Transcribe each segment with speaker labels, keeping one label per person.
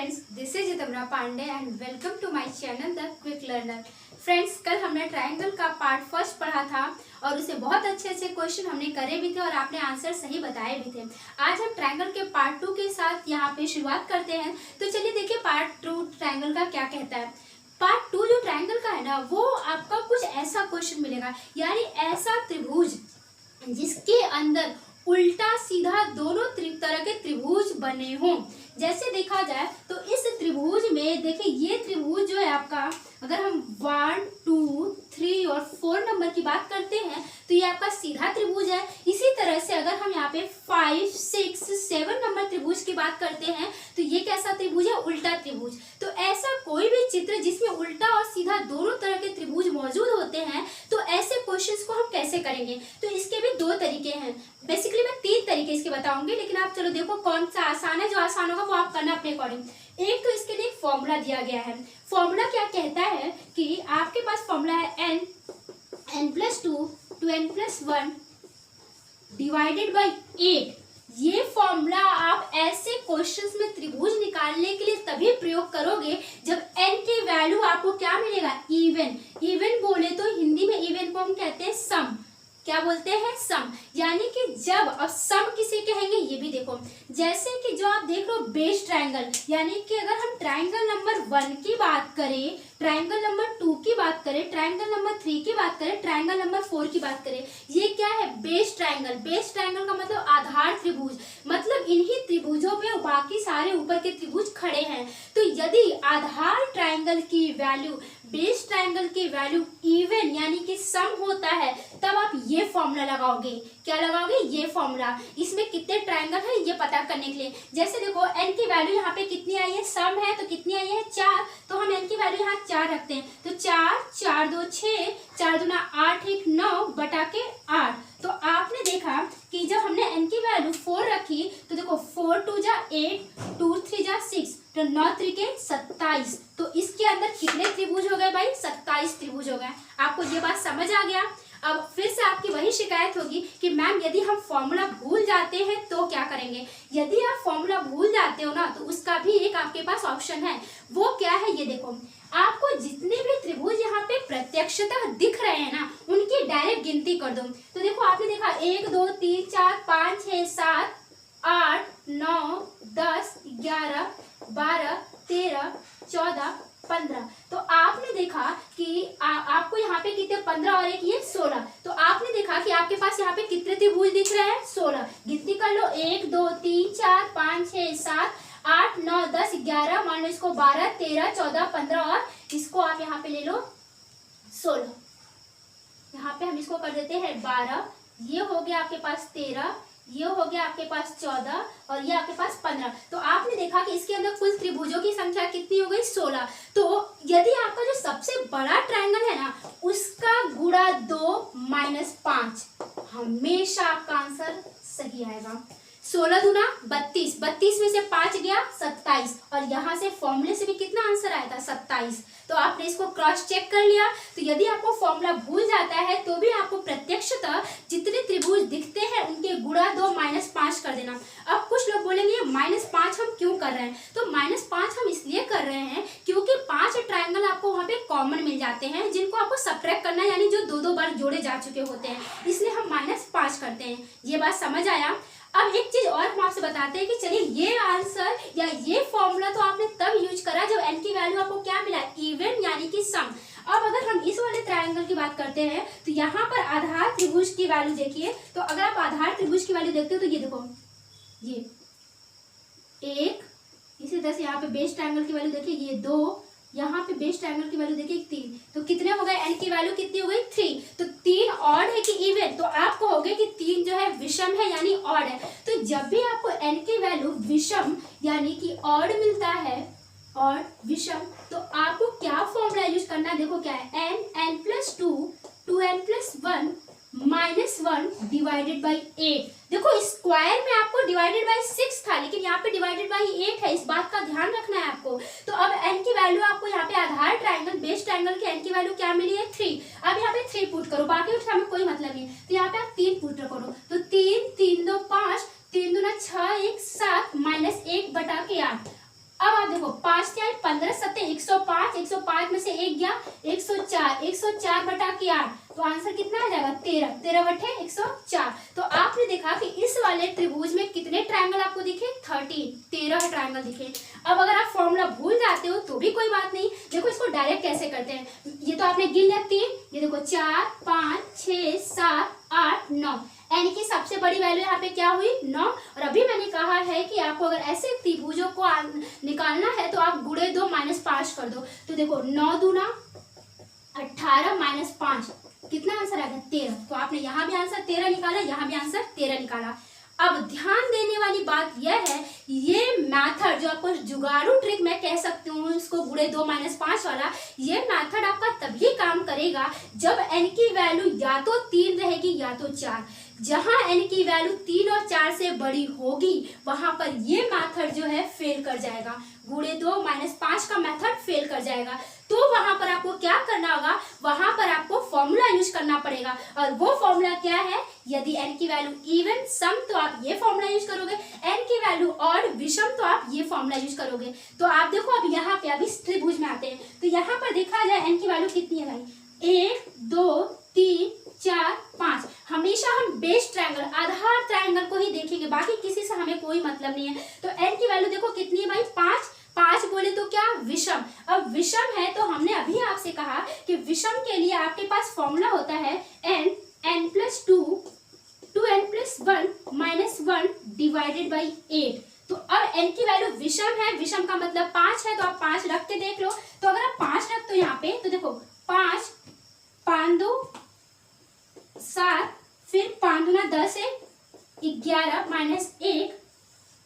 Speaker 1: Friends, this is Jitendra Pandey and welcome to my channel the quick learner. Friends, कल हमने triangle का part first पढ़ा था और उसे बहुत अच्छे अच्छे क्वेश्चन हमने करे भी थे और आपने आंसर सही बताए भी थे। आज हम ट्रायंगल के पार्ट 2 के साथ यहाँ पे शुरुआत करते हैं। तो चलिए देखिए पार्ट 2 ट्रायंगल का क्या कहता है। पार्ट 2 जो ट्रायंगल का है ना, वो आपका कुछ ऐसा क्वेश्चन मिलेगा, यानी ऐसा त्रिभुज जिसके अंदर उल्टा सीधा दोनों तरह के त्रिभुज बने हों। जैसे देखा जाए तो इस त्रिभुज में देखिए, ये त्रिभुज जो है आपका, अगर हम 1, 2, 3 और 4 नंबर की बात करते हैं तो ये आपका सीधा त्रिभुज है। इसी तरह से अगर हम यहाँ पे 5, 6, 7 नंबर त्रिभुज की बात करते हैं तो ये कैसा त्रिभुज है? उल्टा त्रिभुज। तो ऐसा कोई भी चित्र जिसमें उल्टा और सीधा दोनों तरह के त्रिभुज मौजूद होते हैं, तो ऐसे क्वेश्चंस को हम कैसे करेंगे? तो इसके भी 2 तरीके हैं। बेसिकली मैं 3 तरीके इसके बताऊंगी, लेकिन आप चलो देखो कौन सा आसान है। जो आसान होगा वो आप करना अपने अकॉर्डिंग। एक तो इसके लिए फॉर्मूला दिया गया है। फॉर्मूला क्या कहता है कि आपके पास फॉर्मूला है n+2 to n+1 divided by 8। ये फॉर्मूला आप ऐसे क्वेश्चंस में त्रिभुज निकालने के लिए तभी प्रयोग करोगे जब n की वैल्यू आपको क्या मिलेगा? इवन। इवन बोले तो हिंदी में इवन को हम कहते हैं सम। क्या बोलते हैं? सम। यानी कि जब, अब सम किसे कहेंगे ये भी देखो। जैसे कि जो आप देख रहे हो बेस ट्रायंगल, यानी कि अगर हम ट्रायंगल नंबर 1 की बात करें, ट्रायंगल नंबर 2 की बात करें, ट्रायंगल नंबर 3 की बात करें, ट्रायंगल नंबर 4 की बात करें, ये क्या है? Base triangle. बेस ट्रायंगल का मतलब आधार त्रिभुज, मतलब इन्हीं त्रिभुजों पे बाकी सारे ऊपर के त्रिभुज खड़े हैं। तो यदि आधार ट्रायंगल की वैल्यू बेस ट्रायंगल की वैल्यू इवन यानी कि सम होता है, तब आप ये फॉर्मूला लगाओगे। क्या लगाओगे? ये फॉर्मूला। इसमें कितने ट्रायंगल है ये पता करने के लिए। जैसे देखो n की वैल्यू यहाँ पे कितनी आई है? सम है तो कितनी आई है? 4। तो हम n की वैल्यू यहाँ 4 रखते हैं। तो 4, 4 2 6, 4 दूना 8, 1 9 बटा के 8। तो आपने देखा कि जब हमने n की वैल्यू 4 रखी तो देखो 4 2 जा 8, 2 3 जा 6, तो 9 3 के 27। तो इसके अंदर कितने त्रिभुज हो गए भाई? 27 त्रिभुज हो गए। आपको ये बात समझ आ गया? अब फिर से आपकी वही शिकायत होगी कि मैम यदि हम फॉर्मूला भूल जाते हैं तो क्या करेंगे? यदि आप फॉर्मूला भूल जाते हो ना, तो उसका भी एक आपके पास ऑप्शन है। वो क्या है? ये देखो, आपको जितने भी त्रिभुज यहाँ पे प्रत्यक्षतः दिख रहे हैं ना, उनकी डायरेक्ट गिनती कर दो। तो देखो आपने देखा 1 2 3 4 5 6 7 8 9 10 11 12 13 14 15। तो आपने देखा कि आपको यहाँ पे कितने? 15 और एक ये 16। तो आपने देखा कि आपके पास यहाँ पे कितने त्रिभुज दिख रहे हैं? 16। गिनती कर लो, 1 2 3 4 5 6 7 8 9 10 11, मान लो इसको 12 13 14 15 और इसको आप यहाँ पे ले लो 16। यहाँ पे हम इसको कर देते हैं 12। ये हो गया आपके पास 13, ये हो गया आपके पास 14 और ये आपके पास 15। तो आपने देखा कि इसके अंदर कुल त्रिभुजों की संख्या कितनी हो गई? 16। तो यदि आपका जो सबसे बड़ा ट्रायंगल है ना, उसका गुणा 2 माइनस 5, हमेशा आपका आंसर सही आएगा। 16 दूना 32, 32 में से 5 गया 27, और यहाँ से फॉर्मूले से भी कितना आंसर आया था? 27। तो आपने इसको क्रॉस चेक कर लिया। तो यदि आपको फॉर्मूला भूल जाता है तो भी आपको प्रत्यक्षतः जितने त्रिभुज दिखते हैं उनके गुणा 2 माइनस 5 कर देना। अब कुछ लोग बोलेंगे -5 हम क्यों कर रहे हैं? तो -5 हम इसलिए कर रहे हैं क्योंकि 5 ट्रायंगल आपको वहाँ पे कॉमन मिल जाते हैं, जिनको आपको सब्ट्रैक्ट करना है, यानी जो 2-2 बार जोड़े जा चुके होते हैं, इसलिए हम -5 करते हैं। ये बात समझ आया? अब एक चीज और हम आपसे बताते हैं कि चलिए ये आंसर या ये फॉर्मूला तो आपने तब यूज करा जब n की वैल्यू आपको क्या मिला? इवन यानी कि सम। अब अगर हम इस वाले ट्रायंगल की बात करते हैं तो यहाँ पर आधार त्रिभुज की वैल्यू देखिए। तो अगर आप आधार त्रिभुज की वैल्यू देखते हो तो ये देखो, ये 1, इसी तरह से यहाँ पे बेस ट्रायंगल की वैल्यू देखिए, ये 2, यहाँ पे बेस ट्रायंगल की वैल्यू देखिए 3। तो कितने हो गए? n की वैल्यू कितनी हो गई? 3। तो 3 ऑड है कि इवन? तो आपको हो गया कि 3 जो है विषम है, यानी ऑड है। तो जब भी आपको n की वैल्यू विषम यानी कि ऑड मिलता है, और विषम, तो आपको क्या फॉर्मूला यूज करना है? देखो क्या है? n+2 to n+1 -1 divided by 8। देखो स्क्वायर में आपको डिवाइडेड बाई 6 था, लेकिन यहाँ पे डिवाइडेड बाई 8 है। इस बात का ध्यान रखना है आपको। तो अब n की वैल्यू आपको यहाँ पे आधार ट्रायंगल बेस ट्रायंगल के n की वैल्यू क्या मिली है? 3। अब यहाँ पे 3 पुट करो, बाकी उसका हमें कोई मतलब नहीं। तो यहाँ पे आप 3 पुट करो, तो 3 3 2 5, 3 दूना 6 1 7 -1 बटा के 8। अब आप देखो 15 7 105, 105 में से एक गया 104, 104 बटा के 8, तो आंसर कितना आ जाएगा 13, 13 बटे 104। तो आपने देखा कि इस वाले त्रिभुज में कितने ट्रायंगल आपको दिखे, 13 ट्रायंगल दिखे। अब अगर आप फॉर्मूला भूल जाते हो तो भी कोई बात नहीं, देखो इसको डायरेक्ट कैसे करते हैं। ये तो आपने गिन लिया 3, ये देखो 4 5 6 7 8 9, यानी कि सबसे बड़ी वैल्यू यहाँ पे क्या हुई 9। और अभी मैंने कहा है कि आपको अगर ऐसे त्रिभुजों को निकालना है तो आप गुणे 2 -5 कर दो। तो देखो 9 दूना 18 -5 कितना आंसर आएगा 13। तो आपने यहाँ भी आंसर 13 निकाला, यहाँ भी आंसर 13 निकाला। अब ध्यान देने वाली बात यह है, ये मेथड जो आपको जुगाड़ू ट्रिक मैं कह सकती हूँ, इसको गुणे 2 -5 वाला, ये मेथड आपका तभी काम करेगा जब n की वैल्यू या तो 3 रहेगी या तो 4। जहां n की वैल्यू 3 और 4 से बड़ी होगी वहां पर ये मेथड जो है फेल कर जाएगा, गुणे 2 -5 का मेथड फेल कर जाएगा। तो वहां पर आपको क्या करना होगा, वहां पर आपको फॉर्मूला यूज करना पड़ेगा। और वो फॉर्मूला क्या है, यदि n की वैल्यू इवन सम तो आप ये फॉर्मूला यूज करोगे, n की वैल्यू ऑड विषम तो आप ये फॉर्मूला यूज करोगे। तो आप देखो अब यहाँ पे अभी त्रिभुज में आते हैं, तो यहाँ पर देखा जाए n की वैल्यू कितनी है भाई, 1 2 3 4 5। हमेशा हम बेस ट्रायंगल आधार ट्रायंगल को ही देखेंगे, बाकी किसी से हमें कोई मतलब नहीं है। तो n की वैल्यू देखो कितनी है भाई 5, 5 बोले तो क्या विषम। अब विषम है तो हमने अभी आपसे कहा कि विषम के लिए आपके पास फॉर्मूला होता है n + 2 2n + 1 -1 डिवाइडेड बाई 8। तो अब n की वैल्यू विषम है, विषम का मतलब 5 है, तो आप 5 रख के देख लो। तो अगर आप 5 रख दो यहाँ पे तो देखो 5 5 2 7, फिर 5 दूना 10 है 11 -1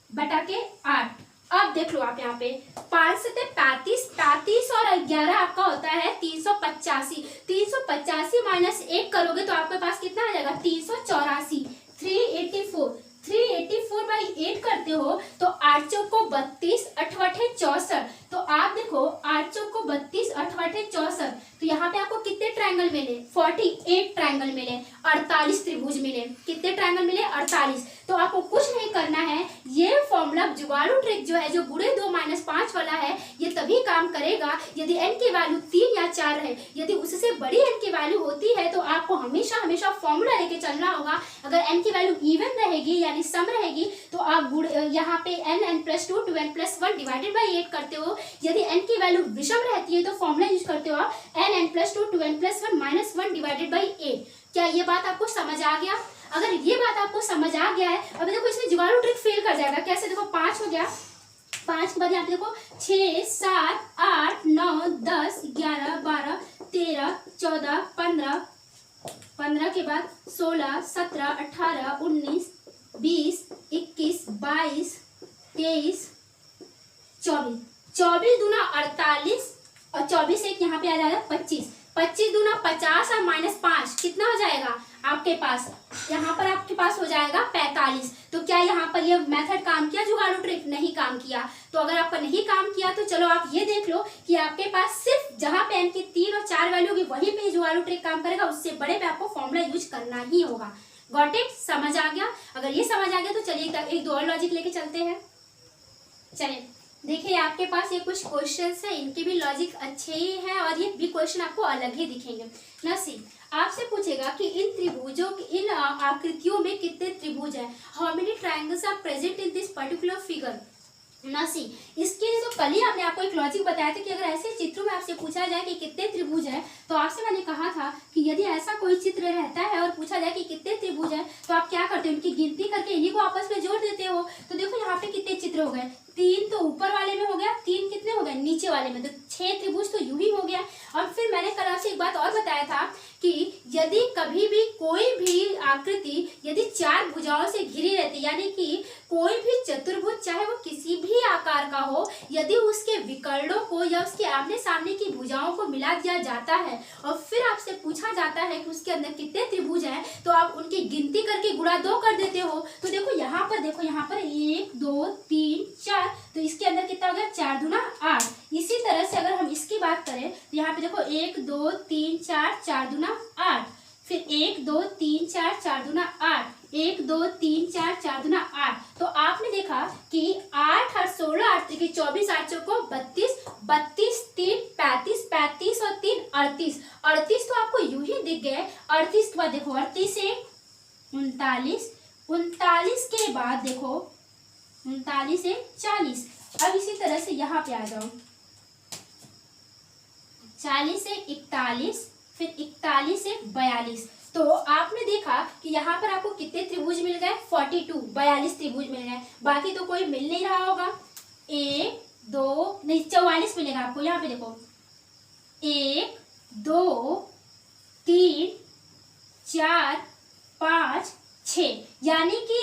Speaker 1: बटा के 8। अब देख लो आप यहाँ पे 5 से 35 और 11 आपका होता है 385। 385 - 1 करोगे तो आपके पास कितना आ जाएगा 384, 384/8 करते हो तो 8 चौको 32, 8 8 64। तो आप देखो 8 चौको 32, 8 8 64। तो यहाँ पे आपको कितने ट्रायंगल मिले, 48 ट्रायंगल मिले, 48 त्रिभुज मिले। कितने ट्रायंगल मिले, 48। तो आपको कुछ नहीं करना है, ये फॉर्मूला जुगाड़ू ट्रिक जो है, जो गुणे 2 -5 वाला है, ये तभी काम करेगा यदि n की वैल्यू 3 या 4 है। यदि उससे बड़ी n की वैल्यू होती है तो आपको हमेशा फॉर्मूला लेके चलना होगा। अगर n की वैल्यू इवन रहेगी यानी सम रहेगी तो आप यहाँ पे n + 2 2n + 1 डिवाइडेड बाई 8 करते हो। यदि n की वैल्यू विषम रहती है तो फॉर्मूला यूज करते हो आप n + 2 2n + 1 -1 डिवाइडेड बाई 8। क्या ये बात आपको समझ आ गया? अगर ये बात आपको समझ आ गया है, अब देखो इसमें जुगाड़ू ट्रिक फेल कर जाएगा। कैसे, देखो 5 हो गया, 5 के बाद यहाँ पे देखो 6 7 8 9 10 11 12 13 14 15, 15 के बाद 16 17 18 19 20 21 22 23 24, 24 दूना 48 और 24 एक यहाँ पे आ जाएगा 25, 25 दूना 50 और -5 कितना हो जाएगा आपके पास, यहाँ पर आपके पास हो जाएगा 45। तो क्या यहाँ पर ये मेथड काम किया, जुगाड़ू ट्रिक? नहीं काम किया। तो अगर आपका नहीं काम किया तो चलो आप ये देख लो कि आपके पास सिर्फ जहाँ पे n की 3 और 4 वैल्यू होगी वहीं पे जुगाड़ू ट्रिक काम करेगा, उससे बड़े पे आपको फॉर्मूला यूज करना ही होगा। Got it? समझ आ गया? अगर ये समझ आ गया तो चलिए एक दो और लॉजिक लेके चलते हैं। चलिए देखिए आपके पास ये कुछ क्वेश्चंस है, इनके भी लॉजिक अच्छे ही हैं और ये भी क्वेश्चन आपको अलग ही दिखेंगे। ना सी आपसे पूछेगा कि इन त्रिभुजों इन आकृतियों में कितने त्रिभुज हैं, how many triangles are present in this particular figure. ना सी इसके लिए तो कल ही आपने आपको एक लॉजिक बताया था कि अगर ऐसे चित्रों में आपसे पूछा जाए कि कितने त्रिभुज हैं, तो आपसे मैंने कहा था कि यदि ऐसा कोई चित्र रहता है और पूछा जाए कि कितने त्रिभुज हैं तो आप क्या करते हो, उनकी गिनती करके इन्हीं को आपस में जोड़ देते हो। तो देखो यहाँ पे कितने चित्र हो गए, 3 तो ऊपर वाले में हो गया, 3 कितने हो गए नीचे वाले में, तो 6 त्रिभुज तो यूं ही हो गया। और फिर मैंने कल आपसे एक बात और बताया था कि यदि कभी भी कोई भी आकृति यदि 4 भुजाओं से घिरी रहती, यानी कि कोई भी चतुर्भुज चाहे वो किसी भी आकार का हो, यदि उसके विकर्णों को या उसके आमने सामने की भुजाओं को मिला दिया जाता है और फिर आपसे पूछा जाता है कि उसके अंदर कितने त्रिभुज हैं, तो आप उनकी गिनती करके गुणा 2 कर देते हो। तो देखो यहाँ पर 1 2 3 4, तो इसके अंदर कितना हो गया 4 दूना 8। इसी तरह से अगर हम इसकी बात करें तो यहाँ पे देखो 1 2 3 4, 4 दूना 8, फिर 1 2 3 4, 4 दूना 8, 1 2 3 4, 4 दूना 8। तो आपने देखा कि 8 और 16 8 के 24, 8 चौको 32, 32 3 35, 35 और 3 38, 38 तो आपको यूं ही दिख गए। 38 के बाद देखो 38 से 39, 39 के बाद देखो 39 से 40। अब इसी तरह से यहाँ पे आ जाओ, 40 से 41, फिर 41 से 42। तो आपने देखा कि यहाँ पर आपको कितने त्रिभुज मिल गए, 42, 42 त्रिभुज मिल गए। बाकी तो कोई मिल नहीं रहा होगा। 1 2 नहीं 44 मिलेगा आपको। यहाँ पे देखो 1 2 3 4 5 6, यानी कि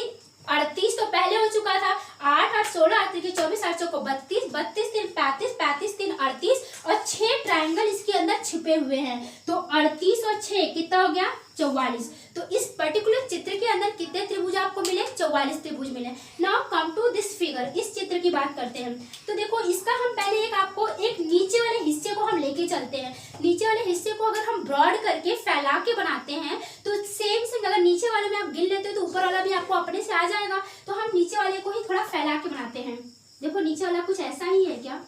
Speaker 1: 38 तो पहले हो चुका था। 8 8 16 8 3 24 8 चौको 32, 32 3 35, 35 3 38 और 6 ट्रायंगल इसके अंदर छिपे हुए हैं। तो 38 और 6 कितना हो गया, 44। तो इस पर्टिकुलर चित्र के अंदर कितने त्रिभुज आपको मिले, 44 त्रिभुज मिले। Now come to this figure, इस चित्र की बात करते हैं। तो देखो इसका हम पहले एक नीचे वाले हिस्से को हम लेके चलते हैं। नीचे वाले हिस्से को अगर हम ब्रॉड करके फैला के बनाते हैं तो सेम अगर नीचे वाले में आप गिन लेते हो तो ऊपर वाला भी आपको अपने से आ जाएगा। तो हम नीचे वाले को ही थोड़ा फैला के बनाते हैं। देखो नीचे वाला कुछ ऐसा ही है क्या,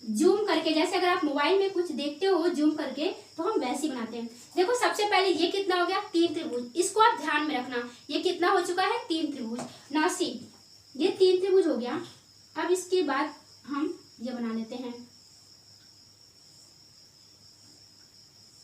Speaker 1: जूम करके, जैसे अगर आप मोबाइल में कुछ देखते हो जूम करके, तो हम वैसे ही बनाते हैं। देखो सबसे पहले ये कितना हो गया, 3 त्रिभुज। इसको आप ध्यान में रखना, ये कितना हो चुका है, 3 त्रिभुज। नासी ये 3 त्रिभुज हो गया। अब इसके बाद हम ये बना लेते हैं।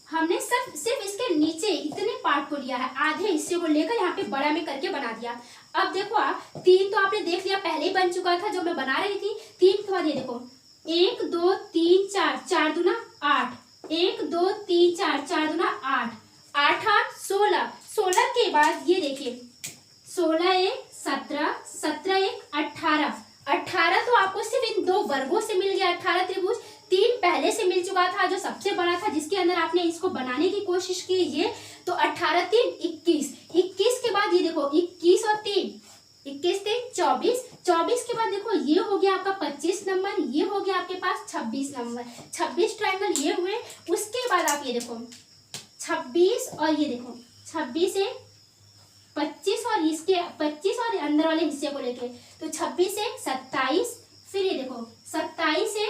Speaker 1: हमने सिर्फ इसके नीचे इतने पार्ट को लिया है, आधे हिस्से को लेकर यहाँ पे बड़ा में करके बना दिया। अब देखो आप 3 तो आपने देख लिया, पहले ही बन चुका था जो मैं बना रही थी। 3 के बाद ये देखो 1 2 3 4, 4 दूना 8, 1 2 3 4, 4 दूना 8, 8 8 16, 16 के बाद ये देखिए 16 1 17, 17 1 18, 18 तो आपको सिर्फ इन 2 वर्गों से मिल गया 18 त्रिभुज। 3 पहले से मिल चुका था जो सबसे बड़ा था, जिसके अंदर आपने इसको बनाने की कोशिश की ये। तो 18 3 21, 21 के बाद ये देखो 21 और 3, 21 3 24, 24 के बाद देखो ये हो गया आपका 25 नंबर, ये हो गया आपके पास 26 नंबर। 26 ट्रायंगल ये हुए। उसके बाद आप ये देखो 26 और ये देखो 26 से 25 और इसके 25 और अंदर वाले हिस्से को लेके, तो 26 से 27, फिर ये देखो 27 से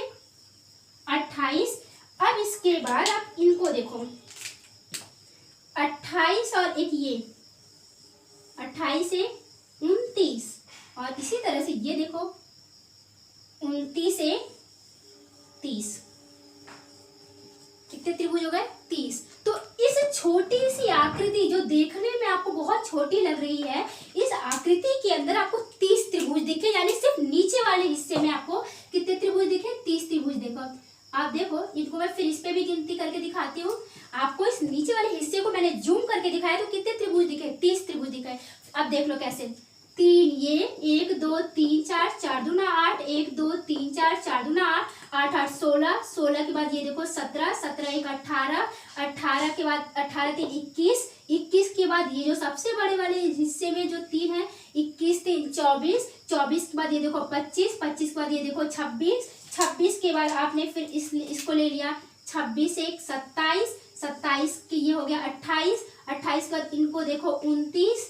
Speaker 1: 28। अब इसके बाद आप इनको देखो 28 और एक ये 28 से 29, और इसी तरह से ये देखो 29 से 30। कितने त्रिभुज हो गए, 30। तो इस छोटी सी आकृति जो देखने में आपको बहुत छोटी लग रही है, इस आकृति के अंदर आपको 30 त्रिभुज दिखे, यानी सिर्फ नीचे वाले हिस्से में आपको कितने त्रिभुज दिखे, 30 त्रिभुज देखो। आप देखो इनको मैं फिर इस पे भी गिनती करके दिखाती हूँ आपको। इस नीचे वाले हिस्से को मैंने जूम करके दिखाया तो कितने त्रिभुज दिखे, 30 त्रिभुज दिखे। अब देख लो कैसे, 3 ये 1 2 3 4, 4 दूना 8, 1 2 3 4, 4 दूना 8, 8 8 16, 16 के बाद ये देखो 17, 17 1 18, 18 के बाद 18 3 21, 21 के बाद ये जो सबसे बड़े वाले हिस्से में जो 3 है, 21 3 24, 24 के बाद ये देखो 25, 25 के बाद ये देखो 26, 26 के बाद आपने फिर इसको ले लिया 26 1 27, 27 के ये हो गया 28, 28 के बाद इनको देखो 29,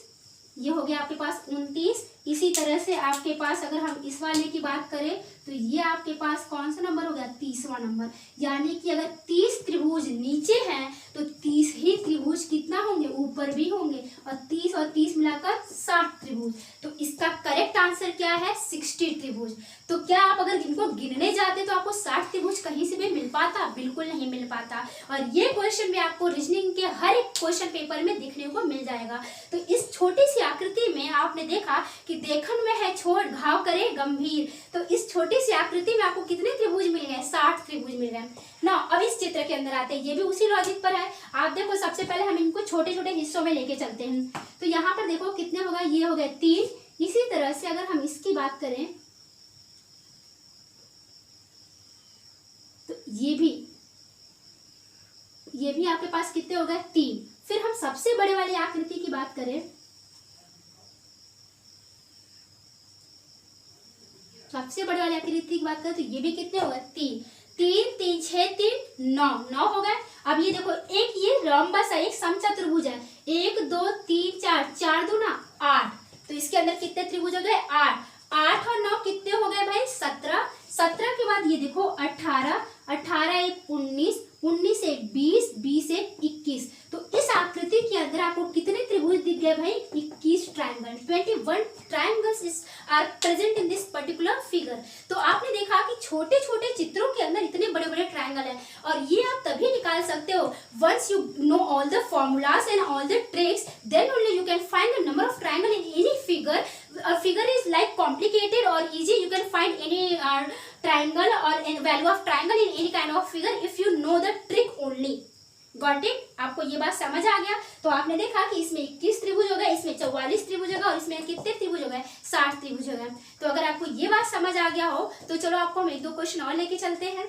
Speaker 1: ये हो गया आपके पास 29। इसी तरह से आपके पास अगर हम इस वाले की बात करें तो ये आपके पास कौन सा नंबर हो गया, 30वां नंबर। यानी कि अगर 30 त्रिभुज नीचे हैं तो 30 ही त्रिभुज कितना होंगे, ऊपर भी होंगे, और 30 और 30 मिलाकर 60 त्रिभुज। तो इसका करेक्ट आंसर क्या है, 60 त्रिभुज। तो क्या आप अगर इनको गिनने जाते तो आपको 60 त्रिभुज कहीं से भी मिल पाता, बिल्कुल नहीं मिल पाता। और ये क्वेश्चन भी आपको रीजनिंग के हर एक क्वेश्चन पेपर में देखने को मिल जाएगा। तो इस छोटी सी आकृति में आपने देखा कि देखन में है छोट घाव करे गंभीर। तो इस छोटी सी आकृति में आपको कितने त्रिभुज मिल गए, 60 त्रिभुज मिल गए ना। अब इस चित्र के अंदर आते हैं, ये भी उसी लॉजिक पर है। आप देखो सबसे पहले हम इनको छोटे छोटे हिस्सों में लेके चलते हैं। तो यहाँ पर देखो कितने हो गए, ये हो गए 3। इसी तरह से अगर हम इसकी बात करें तो ये भी आपके पास कितने हो गए, 3। फिर हम सबसे बड़े वाली आकृति की बात करें, सबसे बड़े वाली आकृति की बात करें तो ये भी कितने हो गए, 3 3 3 6 3 9 9 हो गए। अब ये देखो एक ये रोम्बस है, एक समचतुर्भुज है, 1 2 3 4, 4 दूना 8। तो इसके अंदर कितने त्रिभुज हो गए, 8 8 और 9 कितने हो गए भाई, 17 बाद ये देखो 18, 18 एक 19, 19 एक 20, 20 एक 21। तो इस आकृति के अंदर आपको कितने त्रिभुज दिख गए भाई? 21 triangle, 21 triangles are present in this particular figure. तो आपने देखा कि छोटे छोटे चित्रों के अंदर इतने बड़े बड़े ट्रायंगल हैं, और ये आप तभी निकाल सकते हो once you know all the formulas and all the tricks, then only you can find the number of triangle in any figure. A figure is like complicated or easy, you can find any triangle or any value of triangle in any kind of figure if you know the trick only. Got it? आपको ये बात समझ आ गया? तो आपने देखा कि इसमें 21 त्रिभुज हो गए, इसमें 44 त्रिभुज हो गए, और इसमें कितने त्रिभुज हो गए? 60 त्रिभुज हो गए। तो अगर आपको ये बात समझ आ गया हो तो चलो आपको हम 1-2 क्वेश्चन और लेके चलते हैं।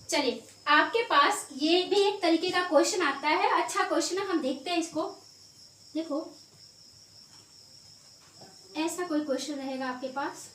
Speaker 1: चलिए, आपके पास ये भी एक तरीके का क्वेश्चन आता है, अच्छा क्वेश्चन है, हम देखते हैं इसको। देखो, ऐसा कोई क्वेश्चन रहेगा आपके पास।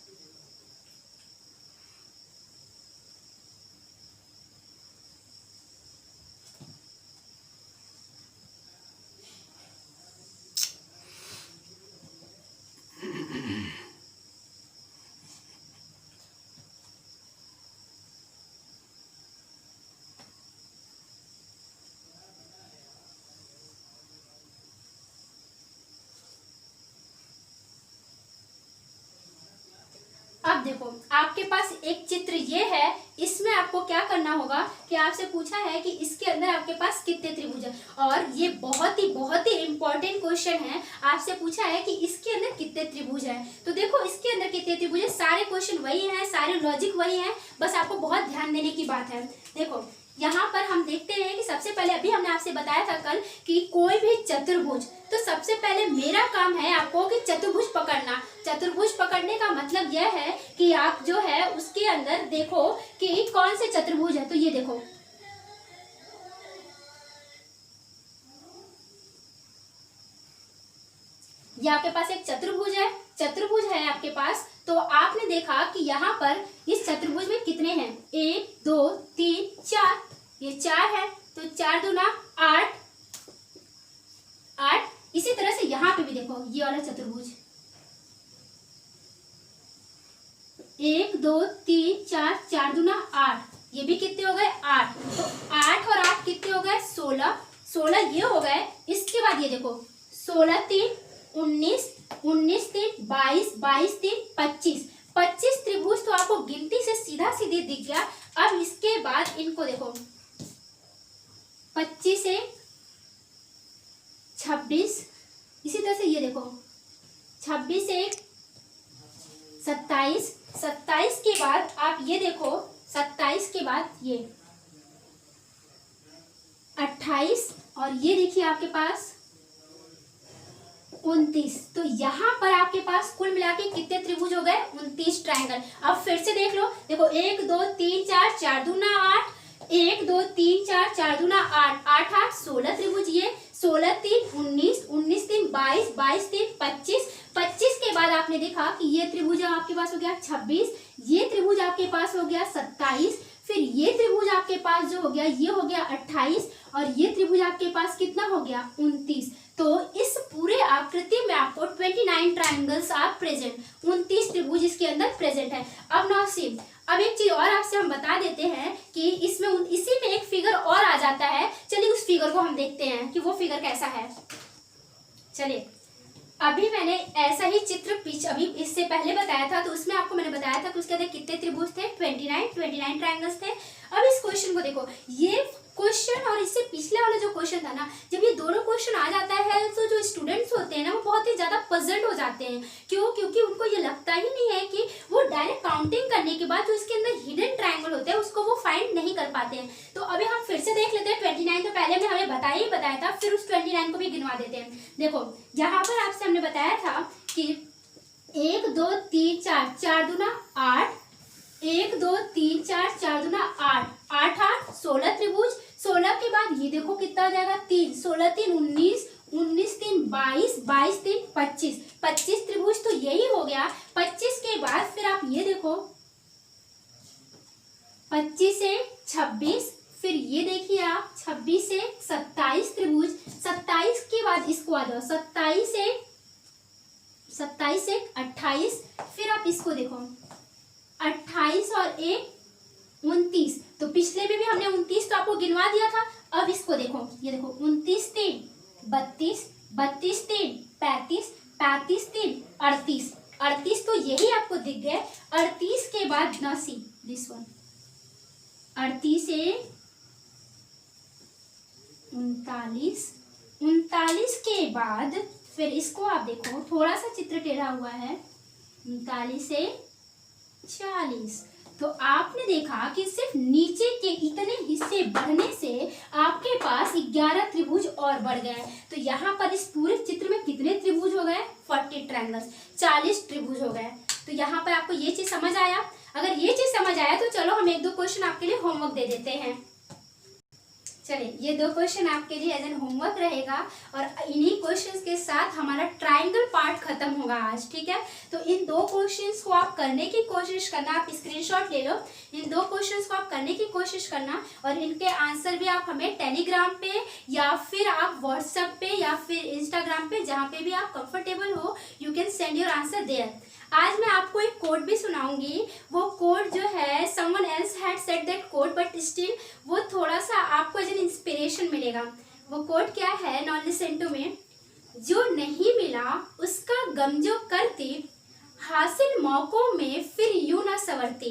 Speaker 1: अब देखो, आपके पास एक चित्र ये है, इसमें आपको क्या करना होगा कि आपसे पूछा है कि इसके अंदर आपके पास कितने त्रिभुज हैं, और ये बहुत ही इंपॉर्टेंट क्वेश्चन है। आपसे पूछा है कि इसके अंदर कितने त्रिभुज हैं। तो देखो, इसके अंदर कितने त्रिभुज हैं, सारे क्वेश्चन वही हैं, सारे लॉजिक वही हैं, बस आपको बहुत ध्यान देने की बात है। देखो, यहाँ पर हम देखते हैं कि सबसे पहले अभी हमने आपसे बताया था कल कि कोई भी चतुर्भुज, तो सबसे पहले मेरा काम है आपको कि चतुर्भुज पकड़ना। चतुर्भुज पकड़ने का मतलब यह है कि आप जो है उसके अंदर देखो कि कौन से चतुर्भुज है। तो ये देखो, ये आपके पास एक चतुर्भुज है, चतुर्भुज है आपके पास। तो आपने देखा कि यहाँ पर इस चतुर्भुज में कितने हैं? 1 2 3 4, ये 4 है, तो 4 दूना 8, 8। इसी तरह से यहाँ पे भी देखो, ये वाला चतुर्भुज 1 2 3 4, 4 दूना 8, ये भी कितने हो गए? 8। तो 8 और 8 कितने हो गए? 16, 16 ये हो गए। इसके बाद ये देखो, 16 3 19, 19 3 22, 22 3 25, 25 त्रिभुज तो आपको गिनती से सीधा सीधे दिख गया। अब इसके बाद इनको देखो, 25 से 26, इसी तरह से ये देखो 26 से 27, 27 के बाद आप ये देखो, 27 के बाद ये 28, और ये देखिए आपके पास 29। तो यहाँ पर आपके पास कुल मिला के कितने त्रिभुज हो गए? 29 ट्रायंगल। अब फिर से देख लो, देखो 1 2 3 4, 4 दूना 8, 1 2 3 4, 4 दूना 8, 8 8 16 त्रिभुज। ये 16 3 19, 19 3 22, 22 3 25, 25 के बाद आपने देखा कि ये त्रिभुज आपके पास हो गया 26, ये त्रिभुज आपके पास हो गया 27, फिर ये त्रिभुज आपके पास जो हो गया ये हो गया 28, और ये त्रिभुज आपके पास कितना हो गया? 29। तो इस पूरे आकृति में आपको 29 ट्रायंगल्स आर प्रेजेंट, 29 त्रिभुज इसके अंदर प्रेजेंट है। अब नाउ सी, अब एक चीज और आपसे हम बता देते हैं कि इसमें इसी में एक फिगर और आ जाता है। चलिए उस फिगर को हम देखते हैं कि वो फिगर कैसा है। चलिए, अभी मैंने ऐसा ही चित्र अभी इससे पहले बताया था, तो उसमें आपको मैंने बताया था कि उसके अंदर कितने त्रिभुज थे? 29 ट्रायंगल्स थे। अब इस क्वेश्चन को देखो, ये क्वेश्चन और इससे पिछले वाला जो क्वेश्चन था ना, जब ये दोनों क्वेश्चन आ जाता है तो जो स्टूडेंट्स होते हैं ना, वो बहुत ही ज्यादा पजल्ड हो जाते हैं। क्यों? क्योंकि उनको ये लगता ही नहीं है कि वो डायरेक्ट काउंटिंग करने के बाद जो इसके अंदर हिडन ट्रायंगल होते हैं उसको वो फाइंड नहीं कर पाते हैं। तो अभी हम फिर से देख लेते हैं 29। तो पहले में हमें बताया था, फिर उस 29 को भी गिनवा देते हैं। देखो, यहाँ पर आपसे हमने बताया था कि 1 2 3 4, 4 दूना 8, 1 2 3 4, 4 दूना 8, 8 8 16 त्रिभुज। 16 के बाद ये देखो कितना हो जाएगा? 3, 16 3 19, 19 3 22, 22 3 25, 25 त्रिभुज तो यही हो गया। 25 के बाद फिर आप ये देखो 25 से 26, फिर ये देखिए आप 26 से 27 त्रिभुज। 27 के बाद इसको आ जाओ, 27 से 28, फिर आप इसको देखो 28 और एक 29, तो पिछले में भी हमने 29 तो आपको गिनवा दिया था। अब इसको देखो, ये देखो 29 3 32, 32 3 35, 35 3 38, 38 तो यही आपको दिख गए। 38 के बाद 79, दिस वन 38 से 39, 39 के बाद फिर इसको आप देखो, थोड़ा सा चित्र टेढ़ा हुआ है, 39 से 40। तो आपने देखा कि सिर्फ नीचे के इतने हिस्से बढ़ने से आपके पास 11 त्रिभुज और बढ़ गए। तो यहाँ पर इस पूरे चित्र में कितने त्रिभुज हो गए? 40 ट्रायंगल्स, 40 त्रिभुज हो गए। तो यहाँ पर आपको ये चीज समझ आया? अगर ये चीज समझ आया तो चलो हम 1-2 क्वेश्चन आपके लिए होमवर्क दे देते हैं। चलिए, ये 2 क्वेश्चन आपके लिए एज एन होमवर्क रहेगा और इन्हीं क्वेश्चंस के साथ हमारा ट्रायंगल पार्ट खत्म होगा आज, ठीक है। तो इन 2 क्वेश्चंस को आप करने की कोशिश करना, आप स्क्रीनशॉट ले लो, इन 2 क्वेश्चंस को आप करने की कोशिश करना और इनके आंसर भी आप हमें टेलीग्राम पे या फिर आप व्हाट्सएप पे या फिर इंस्टाग्राम पे, जहाँ पे भी आप कंफर्टेबल हो, you can send your answer there. आज मैं आपको एक कोड भी सुनाऊंगी। वो कोड जो है someone else had said that code but still वो थोड़ा सा आपको एज एन इंस्पिरेशन मिलेगा। वो कोड क्या है? Now listen to me. जो नहीं मिला उसका गम जो करती, हासिल मौकों में फिर यूं ना संवरती।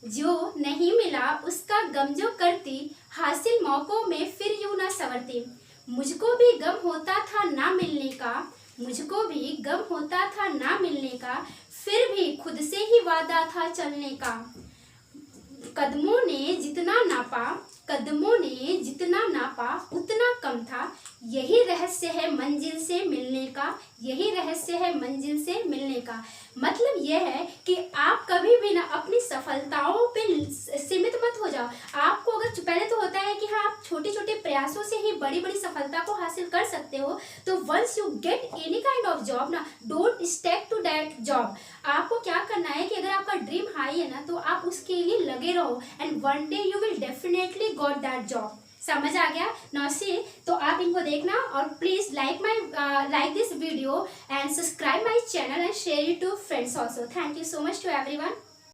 Speaker 1: जो नहीं मिला उसका गम जो करती, हासिल मौकों में फिर यूं ना संवरती। मुझको भी गम होता था ना मिलने का, मुझको भी गम होता था ना मिलने का, फिर भी खुद से ही वादा था चलने का। कदमों ने जितना नापा, कदमों ने जितना नापा उतना कम था। यही रहस्य है मंजिल से मिलने का, यही रहस्य है मंजिल से मिलने का। मतलब यह है कि आप कभी भी ना अपनी सफलताओं पे सीमित मत हो जाओ। आपको अगर पहले तो होता है कि हाँ, आप छोटे छोटे प्रयासों से ही बड़ी बड़ी सफलता को हासिल कर सकते हो। तो once you get any kind of job ना, don't stick to that job. आपको क्या करना है कि अगर आपका ड्रीम हाई है ना, तो आप उसके लिए लगे रहो and one day you will definitely got that job. समझ आ गया? नाउ सी, तो आप इनको देखना और please like this video and subscribe my channel and share it to friends also. Thank you so much to everyone.